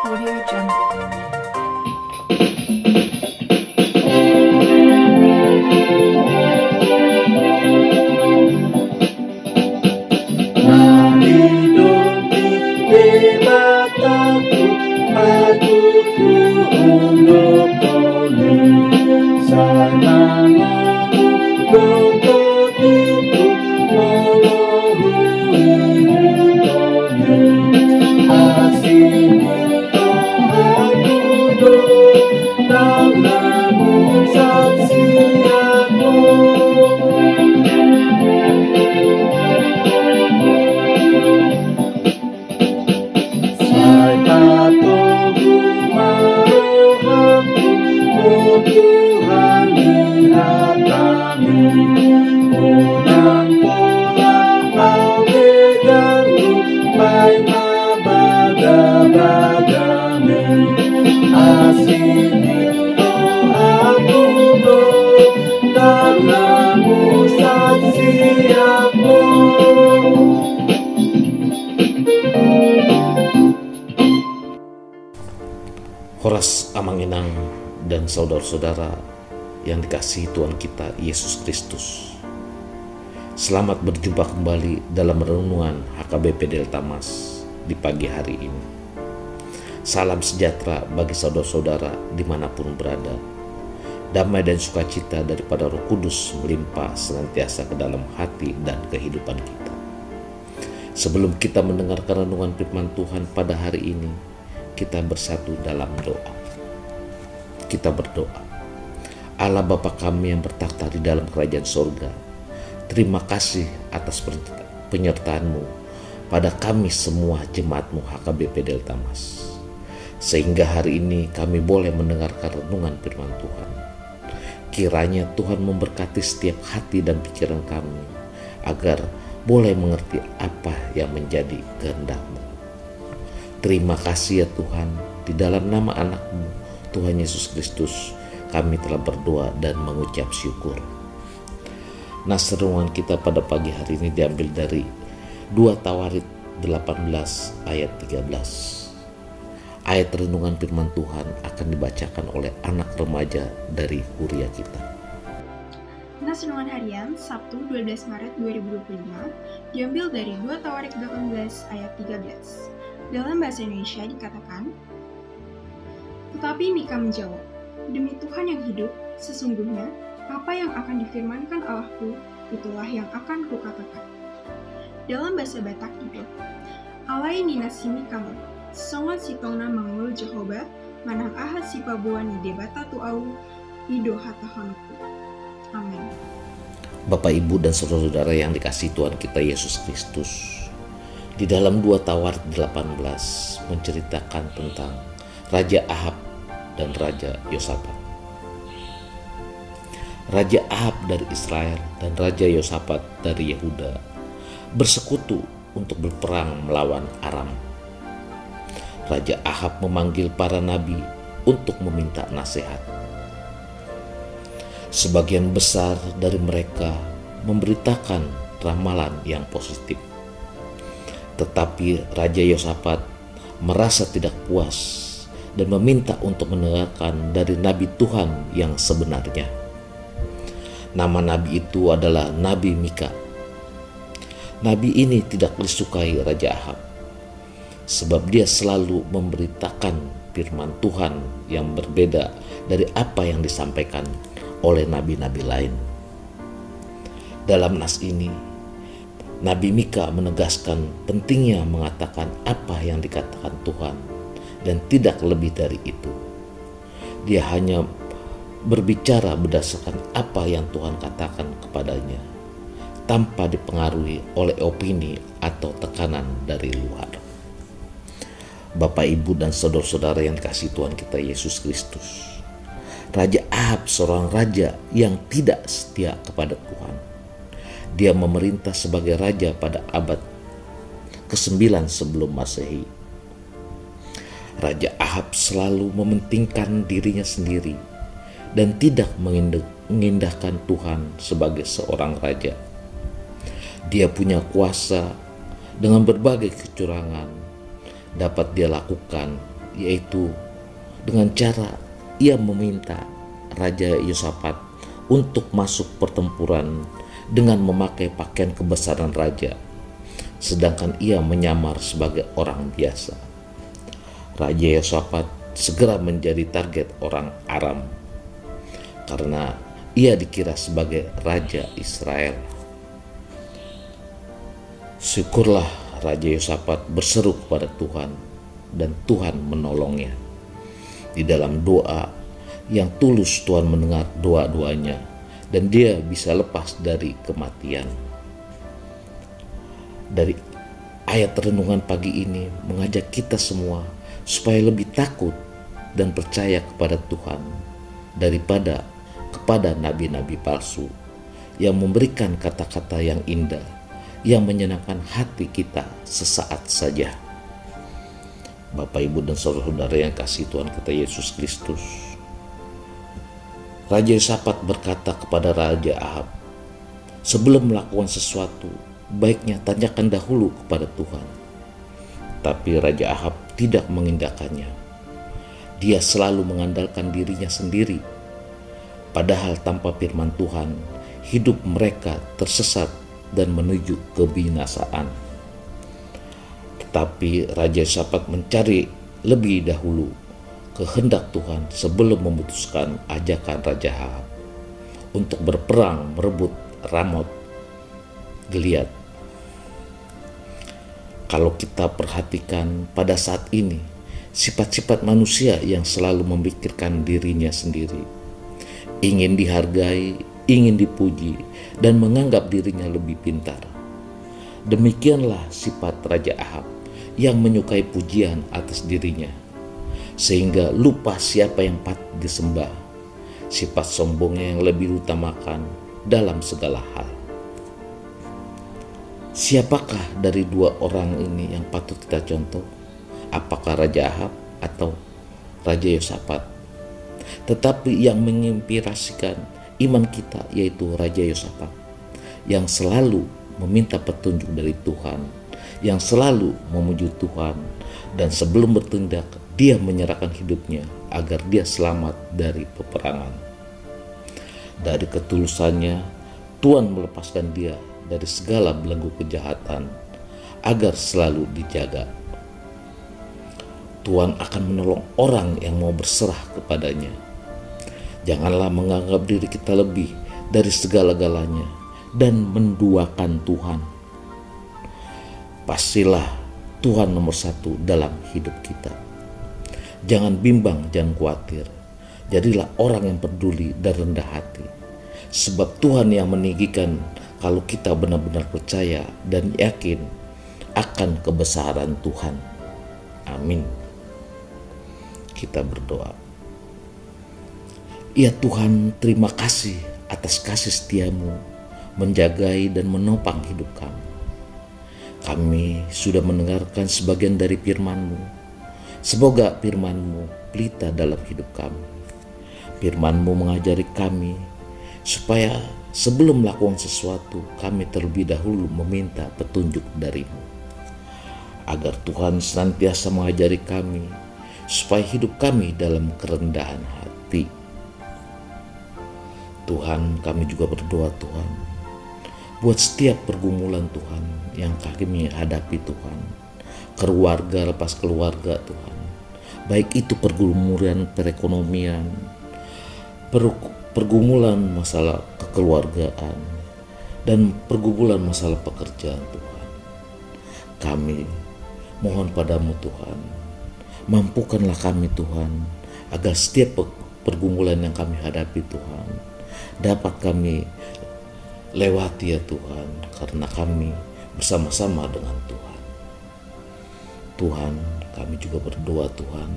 Audio Jungle. Horas Amanginang dan saudara-saudara yang dikasihi Tuhan kita Yesus Kristus, selamat berjumpa kembali dalam renungan HKBP Delta Mas di pagi hari ini. Salam sejahtera bagi saudara-saudara dimanapun berada. Damai dan sukacita daripada Roh Kudus melimpah senantiasa ke dalam hati dan kehidupan kita. Sebelum kita mendengarkan renungan firman Tuhan pada hari ini, kita bersatu dalam doa. Kita berdoa. Allah Bapa kami yang bertakhta di dalam kerajaan sorga, terima kasih atas penyertaan-Mu pada kami semua jemaat-Mu HKBP Delta Mas. Sehingga hari ini kami boleh mendengarkan renungan firman Tuhan. Kiranya Tuhan memberkati setiap hati dan pikiran kami, agar boleh mengerti apa yang menjadi kehendak-Mu. Terima kasih ya Tuhan, di dalam nama anak-Mu, Tuhan Yesus Kristus, kami telah berdoa dan mengucap syukur. Nas renungan kita pada pagi hari ini diambil dari 2 Tawarit 18 ayat 13. Ayat renungan firman Tuhan akan dibacakan oleh anak remaja dari Huria kita. Nas renungan harian Sabtu 12 Maret 2025 diambil dari 2 Tawarik 18 ayat 13. Dalam bahasa Indonesia dikatakan, tetapi Mika menjawab, demi Tuhan yang hidup, sesungguhnya apa yang akan difirmankan Allahku, itulah yang akan kukatakan. Dalam bahasa Batak itu, alai nina simi kamu, songot sitongna mangul Jehoba, manang ahad si pabuan di debata tuau, ido hatahonku. Amin. Bapak, Ibu, dan saudara-saudara yang dikasihi Tuhan kita Yesus Kristus, di dalam 2 Tawarit 18 menceritakan tentang Raja Ahab dan Raja Yosafat. Raja Ahab dari Israel dan Raja Yosafat dari Yehuda bersekutu untuk berperang melawan Aram. Raja Ahab memanggil para nabi untuk meminta nasihat. Sebagian besar dari mereka memberitakan ramalan yang positif. Tetapi Raja Yosafat merasa tidak puas dan meminta untuk mendengarkan dari Nabi Tuhan yang sebenarnya. Nama Nabi itu adalah Nabi Mika. Nabi ini tidak disukai Raja Ahab, sebab dia selalu memberitakan firman Tuhan yang berbeda dari apa yang disampaikan oleh nabi-nabi lain. Dalam nas ini, Nabi Mika menegaskan pentingnya mengatakan apa yang dikatakan Tuhan dan tidak lebih dari itu. Dia hanya berbicara berdasarkan apa yang Tuhan katakan kepadanya, tanpa dipengaruhi oleh opini atau tekanan dari luar. Bapak, Ibu, dan saudara-saudara yang dikasihi Tuhan kita Yesus Kristus, Raja Ahab seorang raja yang tidak setia kepada Tuhan. Dia memerintah sebagai raja pada abad ke-9 sebelum Masehi. Raja Ahab selalu mementingkan dirinya sendiri dan tidak mengindahkan Tuhan sebagai seorang raja. Dia punya kuasa dengan berbagai kecurangan dapat dia lakukan yaitu dengan cara ia meminta Raja Yosafat untuk masuk pertempuran dengan memakai pakaian kebesaran raja, sedangkan ia menyamar sebagai orang biasa. Raja Yosafat segera menjadi target orang Aram karena ia dikira sebagai Raja Israel. Syukurlah Raja Yosafat berseru kepada Tuhan dan Tuhan menolongnya. Di dalam doa yang tulus Tuhan mendengar doa-doanya dan dia bisa lepas dari kematian. Dari ayat renungan pagi ini mengajak kita semua supaya lebih takut dan percaya kepada Tuhan daripada kepada nabi-nabi palsu yang memberikan kata-kata yang indah, yang menyenangkan hati kita sesaat saja. Bapak, Ibu, dan saudara-saudara yang kasih Tuhan kita Yesus Kristus, Raja Yosafat berkata kepada Raja Ahab, sebelum melakukan sesuatu, baiknya tanyakan dahulu kepada Tuhan. Tapi Raja Ahab tidak mengindahkannya. Dia selalu mengandalkan dirinya sendiri. Padahal tanpa firman Tuhan, hidup mereka tersesat dan menuju kebinasaan. Tetapi Raja Yosafat mencari lebih dahulu kehendak Tuhan sebelum memutuskan ajakan Raja Ahab untuk berperang merebut Ramot Gilead. Kalau kita perhatikan pada saat ini, sifat-sifat manusia yang selalu memikirkan dirinya sendiri, ingin dihargai, ingin dipuji, dan menganggap dirinya lebih pintar. Demikianlah sifat Raja Ahab yang menyukai pujian atas dirinya, sehingga lupa siapa yang patut disembah. Sifat sombongnya yang lebih diutamakan dalam segala hal. Siapakah dari dua orang ini yang patut kita contoh? Apakah Raja Ahab atau Raja Yosafat? Tetapi yang menginspirasikan iman kita yaitu Raja Yosafat, yang selalu meminta petunjuk dari Tuhan, yang selalu memuji Tuhan, dan sebelum bertindak dia menyerahkan hidupnya agar dia selamat dari peperangan. Dari ketulusannya, Tuhan melepaskan dia dari segala belenggu kejahatan agar selalu dijaga. Tuhan akan menolong orang yang mau berserah kepadanya. Janganlah menganggap diri kita lebih dari segala-galanya dan menduakan Tuhan. Pastilah Tuhan nomor satu dalam hidup kita. Jangan bimbang, jangan khawatir. Jadilah orang yang peduli dan rendah hati. Sebab Tuhan yang meninggikan kalau kita benar-benar percaya dan yakin akan kebesaran Tuhan. Amin. Kita berdoa. Ya Tuhan, terima kasih atas kasih setiamu menjagai dan menopang hidup kami. Kami sudah mendengarkan sebagian dari firman-Mu. Semoga firman-Mu pelita dalam hidup kami. Firman-Mu mengajari kami supaya sebelum melakukan sesuatu kami terlebih dahulu meminta petunjuk dari-Mu. Agar Tuhan senantiasa mengajari kami supaya hidup kami dalam kerendahan hati. Tuhan, kami juga berdoa Tuhan, buat setiap pergumulan Tuhan yang kami hadapi Tuhan, keluarga lepas keluarga Tuhan, baik itu pergumulan perekonomian, pergumulan masalah kekeluargaan, dan pergumulan masalah pekerjaan Tuhan. Kami mohon padamu Tuhan, mampukanlah kami Tuhan, agar setiap pergumulan yang kami hadapi Tuhan, dapat kami lewati ya Tuhan, karena kami bersama-sama dengan Tuhan. Tuhan, kami juga berdoa Tuhan,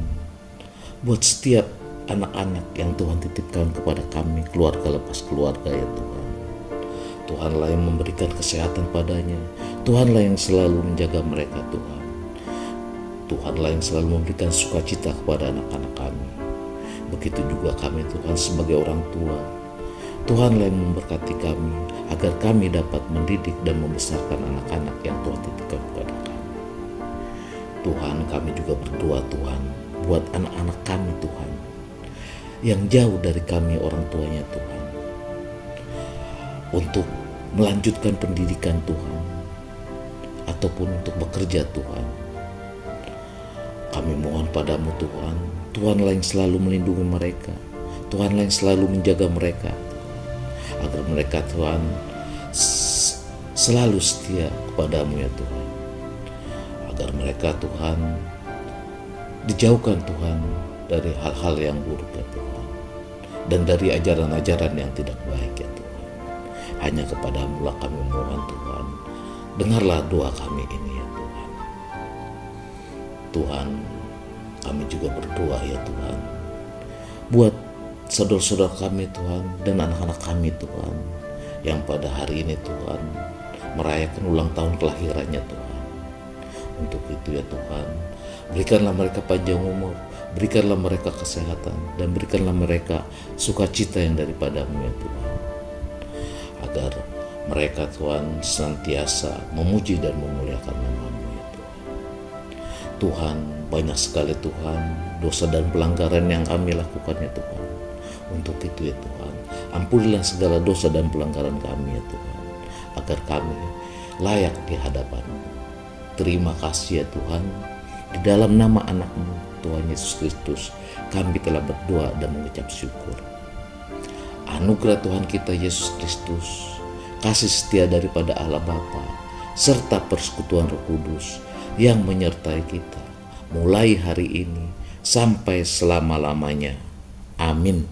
buat setiap anak-anak yang Tuhan titipkan kepada kami, keluarga lepas keluarga ya Tuhan. Tuhanlah yang memberikan kesehatan padanya, Tuhanlah yang selalu menjaga mereka Tuhan. Tuhanlah yang selalu memberikan sukacita kepada anak-anak kami. Begitu juga kami Tuhan sebagai orang tua, Tuhanlah yang memberkati kami agar kami dapat mendidik dan membesarkan anak-anak yang Tuhan titipkan kepada kami. Tuhan, kami juga berdoa Tuhan, buat anak-anak kami Tuhan, yang jauh dari kami orang tuanya Tuhan, untuk melanjutkan pendidikan Tuhan, ataupun untuk bekerja Tuhan. Kami mohon padamu Tuhan, Tuhanlah yang selalu melindungi mereka, Tuhanlah yang selalu menjaga mereka, agar mereka Tuhan selalu setia kepadamu ya Tuhan, agar mereka Tuhan dijauhkan Tuhan dari hal-hal yang buruk ya Tuhan, dan dari ajaran-ajaran yang tidak baik ya Tuhan. Hanya kepadamu lah kami mohon Tuhan, dengarlah doa kami ini ya Tuhan. Tuhan, kami juga berdoa ya Tuhan, buat saudara-saudara kami Tuhan dan anak-anak kami Tuhan, yang pada hari ini Tuhan merayakan ulang tahun kelahirannya Tuhan. Untuk itu ya Tuhan, berikanlah mereka panjang umur, berikanlah mereka kesehatan, dan berikanlah mereka sukacita yang daripadamu ya Tuhan, agar mereka Tuhan senantiasa memuji dan memuliakan nama-Mu ya Tuhan. Tuhan, banyak sekali Tuhan dosa dan pelanggaran yang kami lakukan ya Tuhan. Untuk itu ya Tuhan, ampunilah segala dosa dan pelanggaran kami ya Tuhan, agar kami layak di hadapan-Mu. Terima kasih ya Tuhan, di dalam nama anak-Mu Tuhan Yesus Kristus kami telah berdoa dan mengucap syukur. Anugerah Tuhan kita Yesus Kristus, kasih setia daripada Allah Bapa, serta persekutuan Roh Kudus yang menyertai kita mulai hari ini sampai selama-lamanya. Amin.